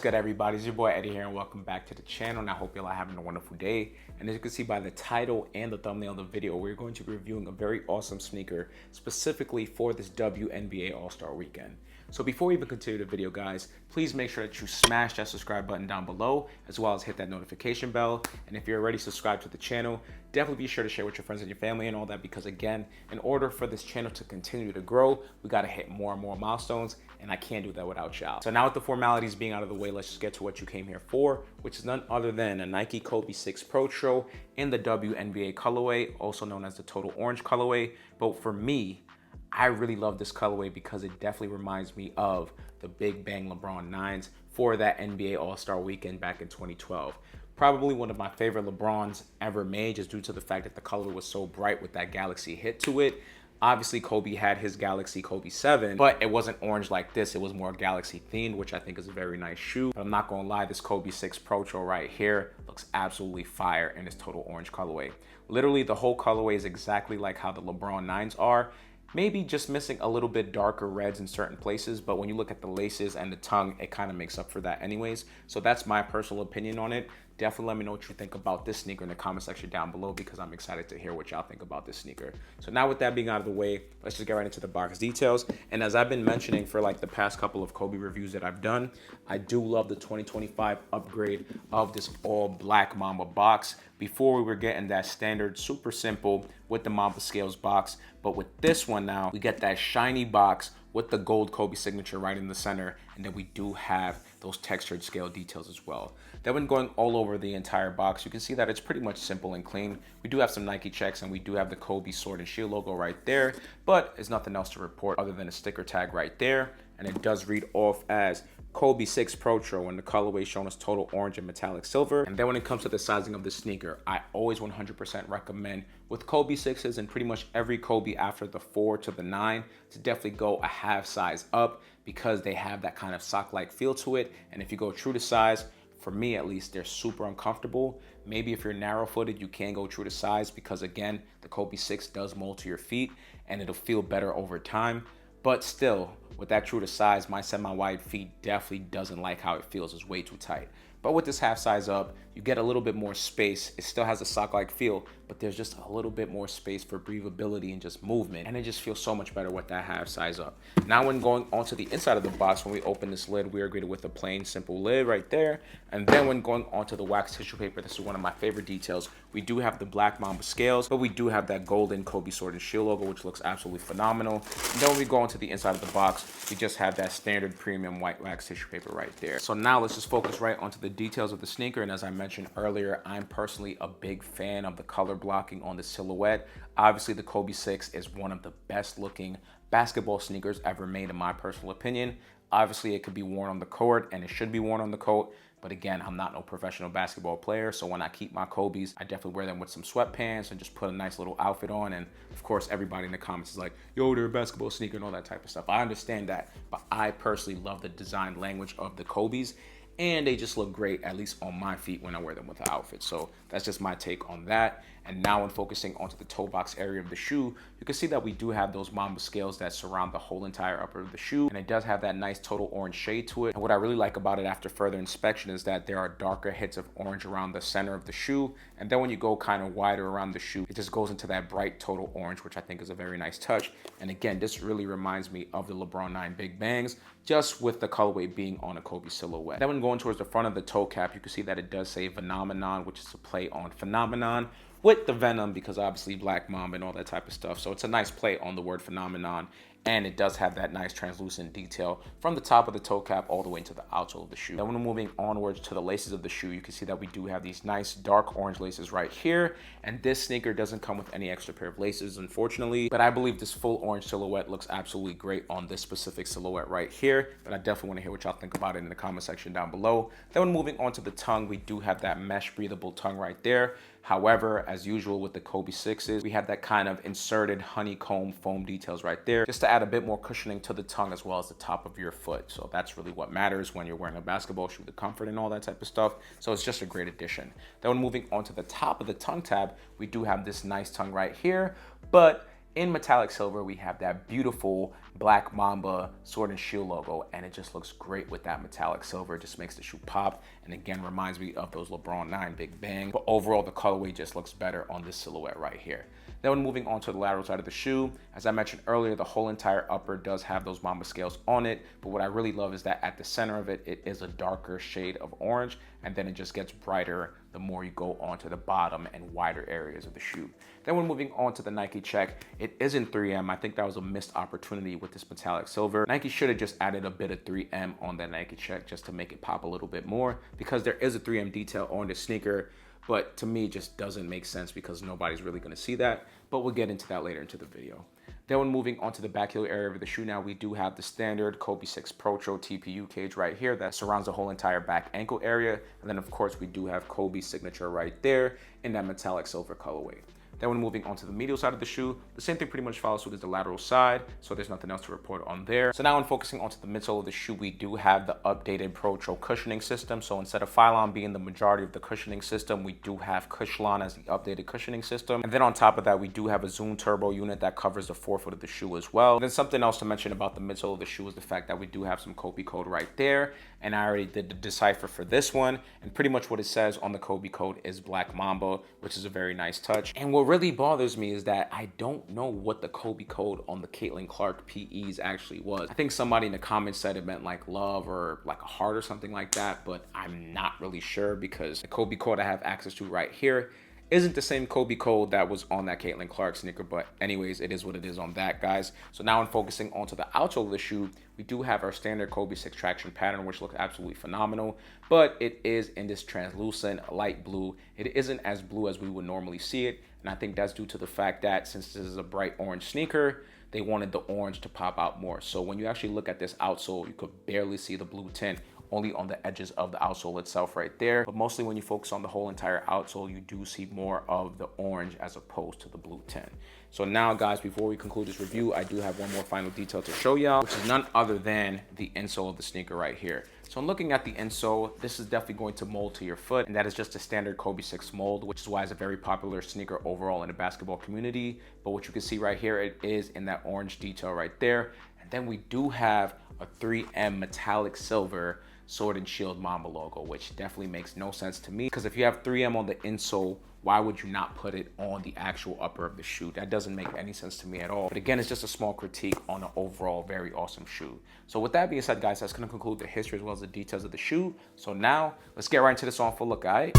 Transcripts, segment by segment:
good, everybody? It's your boy Eddie here, and welcome back to the channel. And I hope y'all are having a wonderful day. And as you can see by the title and the thumbnail of the video, we're going to be reviewing a very awesome sneaker specifically for this WNBA All-Star Weekend. So before we even continue the video, guys, please make sure that you smash that subscribe button down below, as well as hit that notification bell. And if you're already subscribed to the channel, definitely be sure to share with your friends and your family and all that, because again, in order for this channel to continue to grow, we got to hit more and more milestones, and I can't do that without y'all. So now with the formalities being out of the way, let's just get to what you came here for, which is none other than a Nike Kobe 6 Protro in the WNBA colorway, also known as the Total Orange colorway. But for me, I really love this colorway because it definitely reminds me of the Big Bang LeBron 9s for that NBA All-Star Weekend back in 2012. Probably one of my favorite LeBrons ever made, just due to the fact that the color was so bright with that galaxy hit to it. Obviously, Kobe had his Galaxy Kobe 7, but it wasn't orange like this. It was more Galaxy themed, which I think is a very nice shoe. But I'm not gonna lie, this Kobe 6 Protro right here looks absolutely fire in this Total Orange colorway. Literally, the whole colorway is exactly like how the LeBron 9s are. Maybe just missing a little bit darker reds in certain places, but when you look at the laces and the tongue, it kind of makes up for that anyways. So that's my personal opinion on it. Definitely let me know what you think about this sneaker in the comment section down below, because I'm excited to hear what y'all think about this sneaker. So now with that being out of the way, let's just get right into the box details. And as I've been mentioning for like the past couple of Kobe reviews that I've done, I do love the 2025 upgrade of this all black Mamba box. Before, we were getting that standard super simple with the Mamba scales box, but with this one now, we get that shiny box with the gold Kobe signature right in the center, and then we do have those textured scale details as well. Then when going all over the entire box, you can see that it's pretty much simple and clean. We do have some Nike checks, and we do have the Kobe sword and shield logo right there, but there's nothing else to report other than a sticker tag right there, and it does read off as Kobe 6 Protro, and the colorway shown as Total Orange and Metallic Silver. And then when it comes to the sizing of the sneaker, I always 100% recommend with Kobe 6s and pretty much every Kobe after the 4 to the 9 to definitely go a half size up, because they have that kind of sock-like feel to it. And if you go true to size, for me at least, they're super uncomfortable. Maybe if you're narrow-footed, you can go true to size, because again, the Kobe 6 does mold to your feet and it'll feel better over time. But still, with that true to size, my semi-wide feet definitely doesn't like how it feels. It's way too tight. But with this half size up, you get a little bit more space. It still has a sock-like feel, but there's just a little bit more space for breathability and just movement. And it just feels so much better with that half size up. Now when going onto the inside of the box, when we open this lid, we are greeted with a plain, simple lid right there. And then when going onto the wax tissue paper, this is one of my favorite details. We do have the black Mamba scales, but we do have that golden Kobe sword and shield logo, which looks absolutely phenomenal. And then when we go into the inside of the box, we just have that standard premium white wax tissue paper right there. So now let's just focus right onto the details of the sneaker. And as I mentioned earlier, I'm personally a big fan of the color blocking on the silhouette. Obviously, the Kobe 6 is one of the best looking basketball sneakers ever made, in my personal opinion. Obviously, it could be worn on the court, and it should be worn on the court. But again, I'm not no professional basketball player, so when I keep my Kobe's, I definitely wear them with some sweatpants and just put a nice little outfit on. And of course, everybody in the comments is like, yo, they're a basketball sneaker and all that type of stuff. I understand that, but I personally love the design language of the Kobe's, and they just look great, at least on my feet, when I wear them with the outfit. So that's just my take on that. And now when focusing onto the toe box area of the shoe, you can see that we do have those Mamba scales that surround the whole entire upper of the shoe. And it does have that nice total orange shade to it. And what I really like about it after further inspection is that there are darker hits of orange around the center of the shoe. And then when you go kind of wider around the shoe, it just goes into that bright total orange, which I think is a very nice touch. And again, this really reminds me of the LeBron 9 Big Bangs, just with the colorway being on a Kobe silhouette. Then when going towards the front of the toe cap, you can see that it does say Phenomenon, which is a play on Phenomenon with the Venom, because obviously Black Mamba and all that type of stuff. So it's a nice play on the word Phenomenon. And it does have that nice translucent detail from the top of the toe cap all the way to the outsole of the shoe. Then when we're moving onwards to the laces of the shoe, you can see that we do have these nice dark orange laces right here. And this sneaker doesn't come with any extra pair of laces, unfortunately. But I believe this full orange silhouette looks absolutely great on this specific silhouette right here. But I definitely want to hear what y'all think about it in the comment section down below. Then when moving on to the tongue, we do have that mesh breathable tongue right there. However, as usual with the Kobe 6s, we have that kind of inserted honeycomb foam details right there, just to add a bit more cushioning to the tongue as well as the top of your foot. So that's really what matters when you're wearing a basketball shoe, the comfort and all that type of stuff. So it's just a great addition. Then when moving on to the top of the tongue tab, we do have this nice tongue right here, but In metallic silver, we have that beautiful Black Mamba Sword and Shield logo, and it just looks great with that metallic silver. It just makes the shoe pop, and again, reminds me of those LeBron 9 Big Bang. But overall, the colorway just looks better on this silhouette right here. Then when moving on to the lateral side of the shoe, as I mentioned earlier, the whole entire upper does have those Mamba scales on it, but what I really love is that at the center of it, it is a darker shade of orange, and then it just gets brighter the more you go onto the bottom and wider areas of the shoe. Then when moving on to the Nike check, it isn't 3M. I think that was a missed opportunity with this metallic silver. Nike should have just added a bit of 3M on that Nike check just to make it pop a little bit more, because there is a 3M detail on the sneaker, but to me it just doesn't make sense because nobody's really going to see that, but we'll get into that later into the video. Then when moving on to the back heel area of the shoe now, we do have the standard Kobe 6 Protro TPU cage right here that surrounds the whole entire back ankle area. And then of course we do have Kobe's signature right there in that metallic silver colorway. Then when moving on to the medial side of the shoe, the same thing pretty much follows suit as the lateral side, so there's nothing else to report on there. So now when focusing onto the midsole of the shoe, we do have the updated Protro cushioning system. So instead of Phylon being the majority of the cushioning system, we do have Cushlon as the updated cushioning system. And then on top of that, we do have a Zoom Turbo unit that covers the forefoot of the shoe as well. And then something else to mention about the midsole of the shoe is the fact that we do have some Kobe code right there. And I already did the decipher for this one. And pretty much what it says on the Kobe code is Black Mamba, which is a very nice touch. And what really bothers me is that I don't know what the Kobe code on the Caitlin Clark PEs actually was. I think somebody in the comments said it meant like love or like a heart or something like that, but I'm not really sure because the Kobe code I have access to right here isn't the same Kobe code that was on that Caitlin Clark sneaker, but anyways, it is what it is on that, guys. So now in focusing onto the outsole of the shoe, we do have our standard Kobe 6 traction pattern, which looks absolutely phenomenal, but it is in this translucent light blue. It isn't as blue as we would normally see it, and I think that's due to the fact that since this is a bright orange sneaker, they wanted the orange to pop out more. So when you actually look at this outsole, you could barely see the blue tint, only on the edges of the outsole itself right there. But mostly when you focus on the whole entire outsole, you do see more of the orange as opposed to the blue tint. So now guys, before we conclude this review, I do have one more final detail to show y'all, which is none other than the insole of the sneaker right here. So in looking at the insole, this is definitely going to mold to your foot, and that is just a standard Kobe 6 mold, which is why it's a very popular sneaker overall in the basketball community. But what you can see right here, it is in that orange detail right there. And then we do have a 3M metallic silver Sword and Shield Mamba logo, which definitely makes no sense to me, because if you have 3M on the insole, why would you not put it on the actual upper of the shoe? That doesn't make any sense to me at all. But again, it's just a small critique on an overall very awesome shoe. So with that being said, guys, that's going to conclude the history as well as the details of the shoe. So now let's get right into this on full look, all right?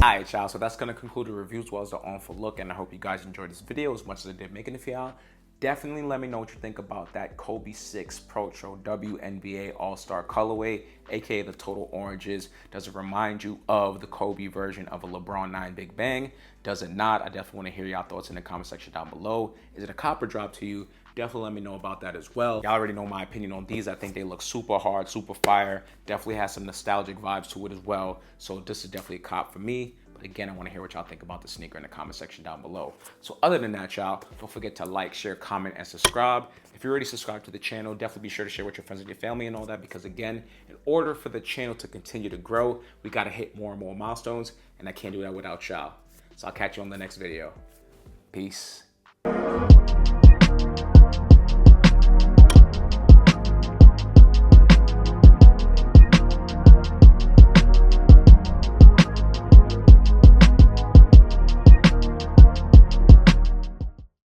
Alright y'all, so that's going to conclude the review as well as the on for look, and I hope you guys enjoyed this video as much as I did making it for y'all. Definitely let me know what you think about that Kobe 6 Protro WNBA All-Star colorway, aka the Total Oranges. Does it remind you of the Kobe version of a LeBron 9 Big Bang? Does it not? I definitely want to hear y'all thoughts in the comment section down below. Is it a copper drop to you? Definitely let me know about that as well. Y'all already know my opinion on these. I think they look super hard, super fire. Definitely has some nostalgic vibes to it as well. So this is definitely a cop for me. But again, I want to hear what y'all think about the sneaker in the comment section down below. So other than that, y'all, don't forget to like, share, comment, and subscribe. If you're already subscribed to the channel, definitely be sure to share with your friends and your family and all that, because again, in order for the channel to continue to grow, we got to hit more and more milestones, and I can't do that without y'all. So I'll catch you on the next video. Peace.